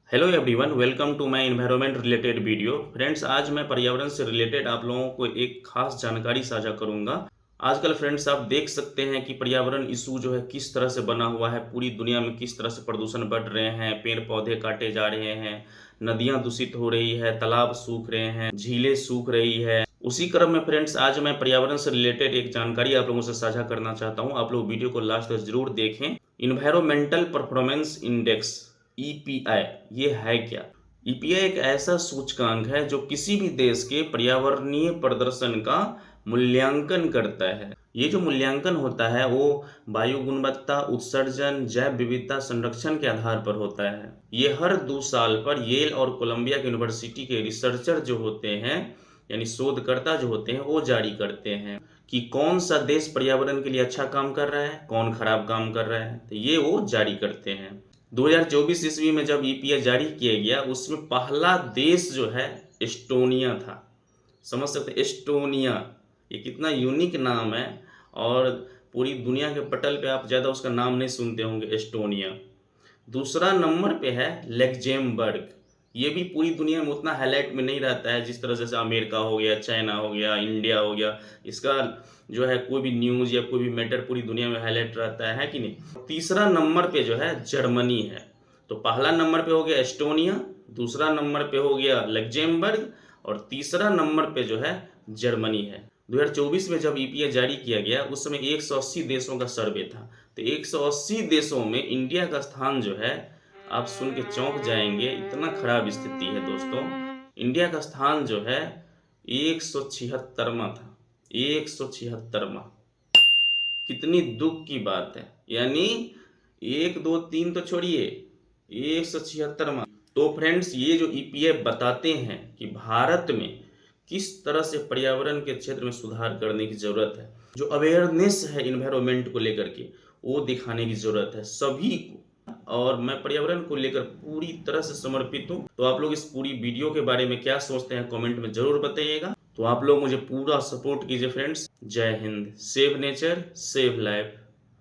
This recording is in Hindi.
Hello everyone, welcome to my environment related video. Friends, आज मैं पर्यावरण से रिलेटेड आप लोगों को एक खास जानकारी साझा करूंगा। आजकल फ्रेंड्स आप देख सकते हैं कि पर्यावरण इशू जो है किस तरह से बना हुआ है, पूरी दुनिया में किस तरह से प्रदूषण बढ़ रहे हैं, पेड़ पौधे काटे जा रहे हैं, नदियां दूषित हो रही है, तालाब सूख रहे हैं, झीलें सूख रही है। उसी क्रम में फ्रेंड्स आज मैं पर्यावरण से रिलेटेड एक जानकारी आप लोगों से साझा करना चाहता हूं। आप लोग वीडियो को लास्ट तक जरूर देखें। इन्वायरमेंटल परफॉर्मेंस इंडेक्स ईपीआई ये है क्या? ईपीआई एक ऐसा सूचकांक है जो किसी भी देश के पर्यावरणीय प्रदर्शन का मूल्यांकन करता है। ये जो मूल्यांकन होता है वो वायु गुणवत्ता, उत्सर्जन, जैव विविधता संरक्षण के आधार पर होता है। ये हर 2 साल पर येल और कोलंबिया यूनिवर्सिटी के रिसर्चर जो होते हैं, यानी शोधकर्ता जो होते हैं, वो जारी करते हैं कि कौन सा देश पर्यावरण के लिए अच्छा काम कर रहा है, कौन खराब काम कर रहा है। तो ये वो जारी करते हैं। 2024 ईस्वी में जब ईपीआई जारी किया गया, उसमें पहला देश जो है एस्टोनिया था। समझ सकते हैं एस्टोनिया, ये कितना यूनिक नाम है। और पूरी दुनिया के पटल पे आप ज़्यादा उसका नाम नहीं सुनते होंगे, एस्टोनिया। दूसरा नंबर पे है लग्जमबर्ग। ये भी पूरी दुनिया में उतना हाईलाइट में नहीं रहता है जिस तरह जैसे अमेरिका हो गया, चाइना हो गया, इंडिया हो गया। इसका जो है कोई भी न्यूज़ या कोई भी मैटर पूरी दुनिया में हाईलाइट रहता है कि नहीं। तीसरा नंबर पे जो है जर्मनी है। तो पहला नंबर पे हो गया एस्टोनिया, दूसरा नंबर पे हो गया लग्जमबर्ग और तीसरा नंबर पे जो है जर्मनी है। 2024 में जब ईपीआई जारी किया गया उस समय 180 देशों का सर्वे था। तो 180 देशों में इंडिया का स्थान जो है, आप सुन के चौंक जाएंगे, इतना खराब स्थिति है दोस्तों। इंडिया का स्थान जो है 176वां था। 176वां, कितनी दुख की बात है। यानी 1 2 3 तो छोड़िए, 176वां। तो फ्रेंड्स, ये जो ईपीएफ बताते हैं कि भारत में किस तरह से पर्यावरण के क्षेत्र में सुधार करने की जरूरत है, जो अवेयरनेस है इन्वायरमेंट को लेकर के, वो दिखाने की जरूरत है सभी को। और मैं पर्यावरण को लेकर पूरी तरह से समर्पित हूँ। तो आप लोग इस पूरी वीडियो के बारे में क्या सोचते हैं, कमेंट में जरूर बताइएगा। तो आप लोग मुझे पूरा सपोर्ट कीजिए फ्रेंड्स। जय Hind. Save nature, save life.